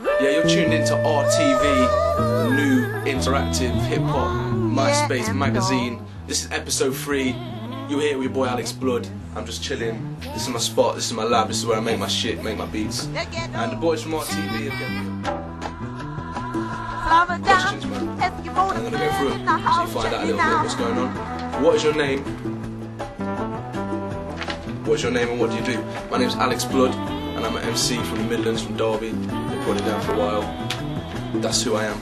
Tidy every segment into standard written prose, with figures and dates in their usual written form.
Yeah, you're tuned into RTV, the new interactive hip-hop MySpace magazine. This is episode 3. You're here with your boy Alex Blood. I'm just chilling. This is my spot, this is my lab, this is where I make my shit, make my beats. And the boys from RTV again. Questions, man. I'm going to go through them so you find out a little bit what's going on. What is your name? What's your name and what do you do? My name's Alex Blood and I'm an MC from the Midlands, from Derby. They've brought it down for a while. That's who I am.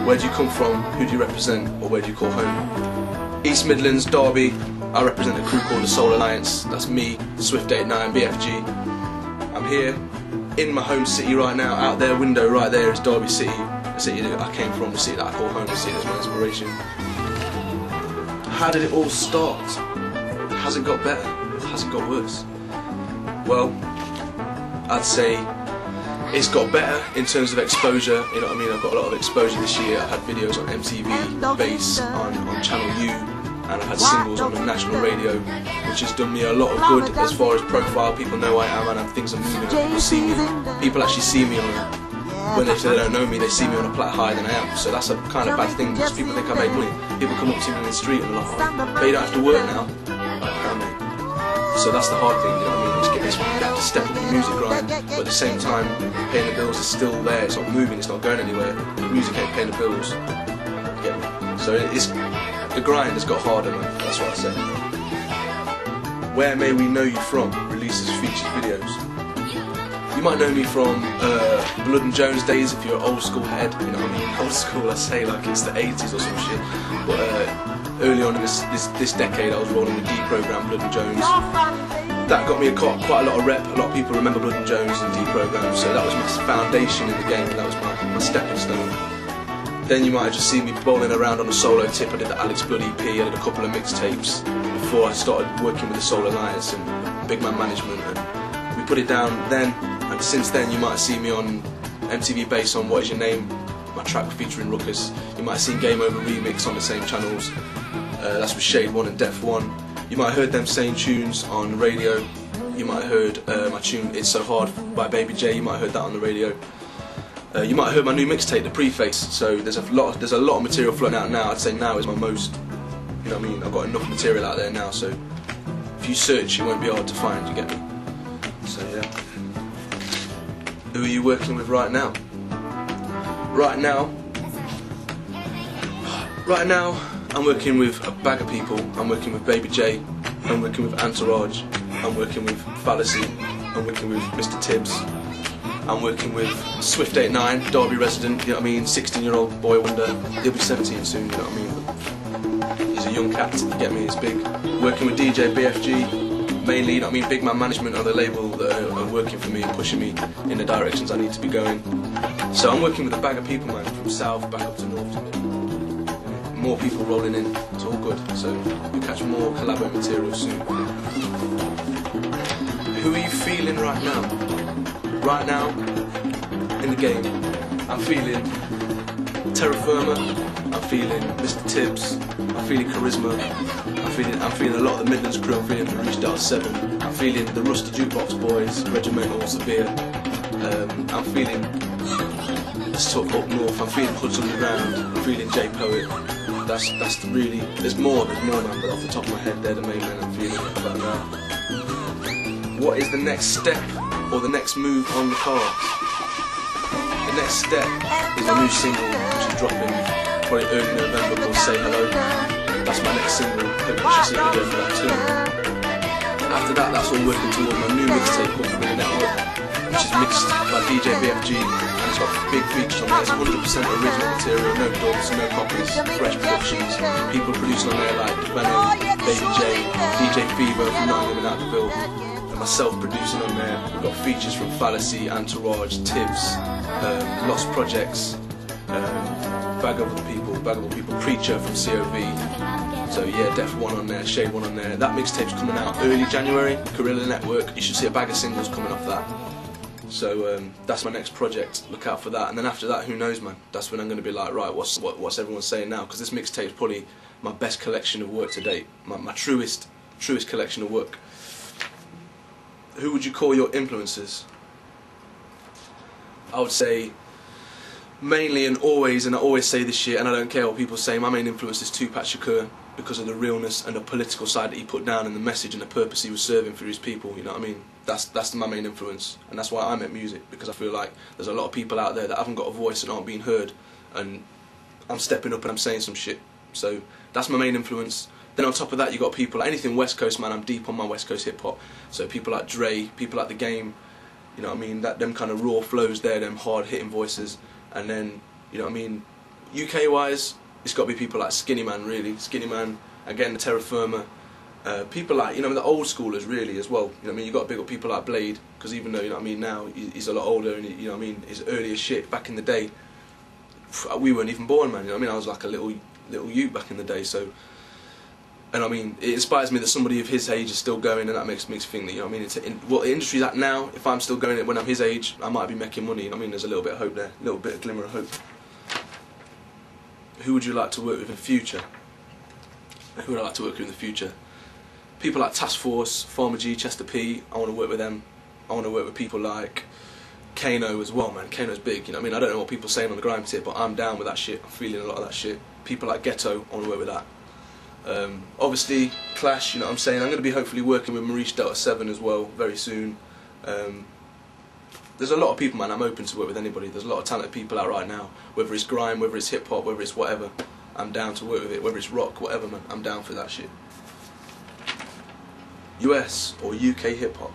Where do you come from? Who do you represent? Or where do you call home? East Midlands, Derby. I represent a crew called the Soul Alliance. That's me, Swift89, BFG. I'm here in my home city right now. Out there, window right there is Derby City. The city that I came from, the city that I call home, the city that's my inspiration. How did it all start? Has it got better? Has it got worse? Well, I'd say it's got better in terms of exposure. You know what I mean? I've got a lot of exposure this year. I've had videos on MTV, Bass, on Channel U, and I've had singles on the national radio, which has done me a lot of good as far as profile. People know I am and things are moving. People see me. People actually see me on when they say they don't know me, they see me on a platter higher than I am. So that's a kind of bad thing because people think I make money. People come up to me in the street and they're like, oh, but you don't have to work now. Like, how mate? So that's the hard thing, you know what I mean? You have to step up your music grind, but at the same time, paying the bills is still there. It's not moving, it's not going anywhere. The music ain't paying the bills. You get me? So the grind has got harder, man. That's what I say. Where may we know you from? Releases, features, videos. You might know me from Blood and Jones days if you're an old school head, you know what I mean? Old school, I say like it's the 80s or some shit. But early on in this decade I was rolling the D program, Blood and Jones. That got me quite a lot of rep. A lot of people remember Blood and Jones and D program, so that was my foundation in the game, that was my stepping stone. Then you might have just seen me bowling around on a solo tip. I did the Alex Blood EP, I did a couple of mixtapes before I started working with the Soul Alliance and Big Man Management, and we put it down then. And since then you might have seen me on MTV Bass on What Is Your Name, my track featuring Ruckus. You might have seen Game Over Remix on the same channels. That's with Shade 1 and Depth 1. You might have heard them same tunes on the radio. You might have heard my tune It's So Hard by Baby J. You might have heard that on the radio. You might have heard my new mixtape, The Preface. So there's a lot of material floating out now. I'd say now is my most, you know what I mean, I've got enough material out there now, so if you search it won't be hard to find, you get me? So yeah. Who are you working with right now? Right now I'm working with a bag of people. I'm working with Baby J, I'm working with Entourage, I'm working with Fallacy, I'm working with Mr. Tibbs, I'm working with Swift89, Derby resident, you know what I mean, 16-year-old boy wonder. He'll be 17 soon, you know what I mean? He's a young cat, you get me, he's big. Working with DJ BFG, mainly, you know what I mean, Big Man Management are the label that are working for me and pushing me in the directions I need to be going. So I'm working with a bag of people, man, from south back up to north to middle. More people rolling in, it's all good. So you'll catch more collabo material soon. Who are you feeling right now? Right now, in the game, I'm feeling Terra Firma, I'm feeling Mr. Tibbs, I'm feeling Charisma, I'm feeling a lot of the Midlands crew, I'm feeling the Reach Dart 7, I'm feeling the Rusty Jukebox Boys, Regimental, Severe, I'm feeling, let's talk up north, I'm feeling Hoods Underground, I'm feeling J Poet. That's really, there's more man, but off the top of my head they're the main men I'm feeling about now. What is the next step or the next move on the cards? The next step is a new single which is dropping probably early November called Say Hello. That's my next single, hope you should see a video for that too. After that, that's all working towards my new mixtape called The Network, which is mixed by DJ BFG, and it's got big features on there. It's 100% original material, no dubs, no copies, fresh productions. People producing on there like Venom, Baby J, DJ Fever from Nottingham and Out the Building, and myself producing on there. We've got features from Fallacy, Entourage, Tibbs, Lost Projects, Bag of the People, Preacher from COV. So yeah, Depth 1 on there, Shade 1 on there. That mixtape's coming out early January, Guerrilla Network. You should see a bag of singles coming off that. So that's my next project, look out for that. And then after that, who knows, man, that's when I'm going to be like, right, what's everyone saying now? Because this mixtape is probably my best collection of work to date, my truest collection of work. Who would you call your influences? I would say mainly and I always say this shit, and I don't care what people say, my main influence is Tupac Shakur, because of the realness and the political side that he put down and the message and the purpose he was serving for his people, you know what I mean? That's my main influence, and that's why I make music, because I feel like there's a lot of people out there that haven't got a voice and aren't being heard, and I'm stepping up and I'm saying some shit. So that's my main influence. Then on top of that, you got people like anything West Coast, man. I'm deep on my West Coast hip hop. So people like Dre, people like The Game, you know what I mean? Them kind of raw flows there, them hard hitting voices. And then, you know what I mean, UK wise, it's got to be people like Skinny Man, really. Skinny Man, again, the Terra Firma. People like, you know, the old schoolers, really, as well. You know what I mean? You got to big up people like Blade, because even though, you know what I mean, now he's a lot older, and you know what I mean, his earlier shit back in the day, we weren't even born, man. You know what I mean? I was like a little youth back in the day, so. And I mean, it inspires me that somebody of his age is still going, and that makes me think that, you know what I mean, what the industry's at now, if I'm still going it when I'm his age, I might be making money, you know what I mean? There's a little bit of hope there, a little bit of glimmer of hope. Who would you like to work with in the future? Who would I like to work with in the future? People like Task Force, Farmer G, Chester P, I want to work with them. I want to work with people like Kano as well, man. Kano's big, you know what I mean? I don't know what people are saying on the grime tip, but I'm down with that shit. I'm feeling a lot of that shit. People like Ghetto, I want to work with that. Obviously, Clash, you know what I'm saying? I'm going to be hopefully working with Maurice Delta 7 as well, very soon. There's a lot of people, man, I'm open to work with anybody. There's a lot of talented people out right now. Whether it's grime, whether it's hip-hop, whether it's whatever, I'm down to work with it. Whether it's rock, whatever, man, I'm down for that shit. US or UK hip-hop?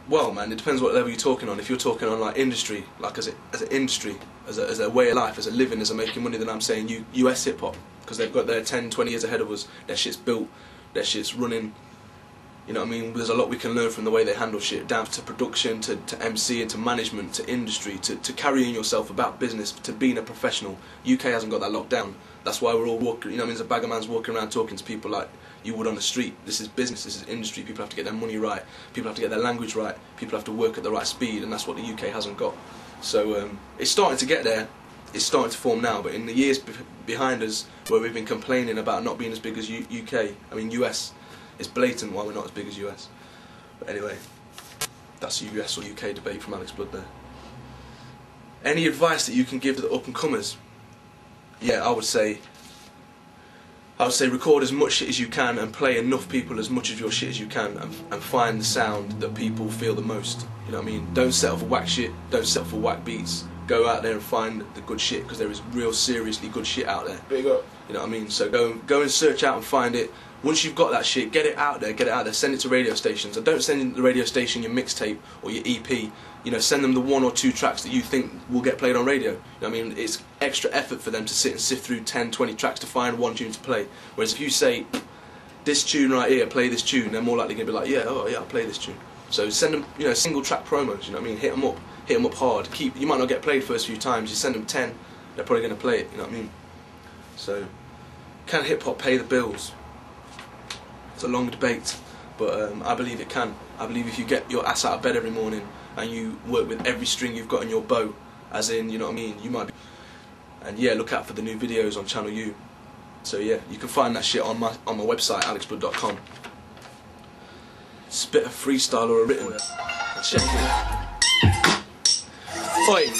Well, man, it depends what level you're talking on. If you're talking on like industry, like as an industry, as a way of life, as a living, as a making money, then I'm saying US hip hop, because they've got their 10, 20 years ahead of us. Their shit's built, their shit's running. You know what I mean? There's a lot we can learn from the way they handle shit, down to production, to MC, and to management, to industry, to carrying yourself about business, to being a professional. UK hasn't got that locked down. That's why we're all walking. You know what I mean? There's a bag of man's walking around talking to people like you would on the street. This is business, this is industry. People have to get their money right, people have to get their language right, people have to work at the right speed, and that's what the UK hasn't got. So it's starting to get there, it's starting to form now, but in the years behind us where we've been complaining about not being as big as US, it's blatant why we're not as big as US. But anyway, that's a US or UK debate from Alex Blood there. Any advice that you can give to the up-and-comers? Yeah, I would say record as much shit as you can and play enough people as much of your shit as you can, and find the sound that people feel the most. You know what I mean? Don't settle for whack shit, don't settle for whack beats. Go out there and find the good shit, because there is real seriously good shit out there. Big up. You know what I mean? So go and search out and find it. Once you've got that shit, get it out there, send it to radio stations. And don't send the radio station your mixtape or your EP. You know, send them the 1 or 2 tracks that you think will get played on radio. You know what I mean? It's extra effort for them to sit and sift through 10, 20 tracks to find one tune to play. Whereas if you say, this tune right here, play this tune, they're more likely going to be like, yeah, oh yeah, I'll play this tune. So send them, you know, single track promos, you know what I mean? Hit them up hard. You might not get played first few times, you send them 10, they're probably going to play it, you know what I mean? So, can hip hop pay the bills? It's a long debate, but I believe it can. I believe if you get your ass out of bed every morning and you work with every string you've got in your bow, as in, you know what I mean, you might be... And yeah, look out for the new videos on Channel U. So yeah, you can find that shit on my website, alexblood.com. Spit a freestyle or a written. Check it. Oi.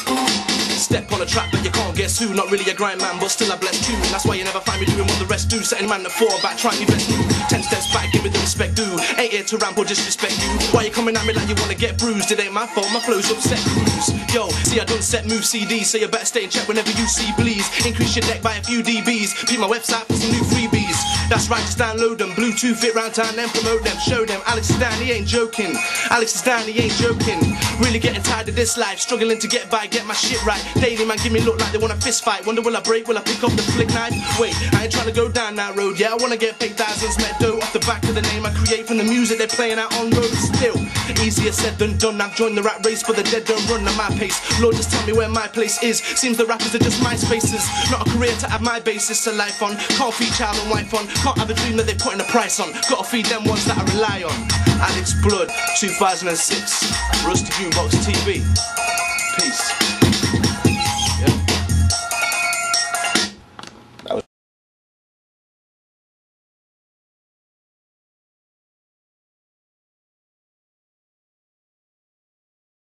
Step on a track but you can't guess who. Not really a grind man but still a blessed tune. That's why you never find me doing what the rest do. Setting man the 4 back, trying me best new. 10 steps back, give it the respect due. Ain't here to ramp or disrespect you. Why you coming at me like you wanna get bruised? It ain't my fault, my flow's upset crews. Yo, see I don't set move CDs, so you better stay in check whenever you see bleeds. Increase your deck by a few dBs. Peep my website for some new freebies. That's right, just download them. Bluetooth it round town, then promote them. Show them Alex is down, he ain't joking. Alex is down, he ain't joking. Really getting tired of this life, struggling to get by, get my shit right. Daily man give me look like they want a fist fight. Wonder will I break, will I pick up the flick knife? Wait, I ain't trying to go down that road. Yeah, I wanna get paid thousands, met dough off the back of the name I create from the music they're playing out on road. Still, easier said than done. I've joined the rat race, but the dead don't run at my pace. Lord, just tell me where my place is. Seems the rappers are just my spaces. Not a career to have my basis to life on. Can't feed child and wife on. Can't have a dream that they're putting a price on. Gotta feed them ones that I rely on. Alex Blood, 2006. Rusty Boombox TV. Peace.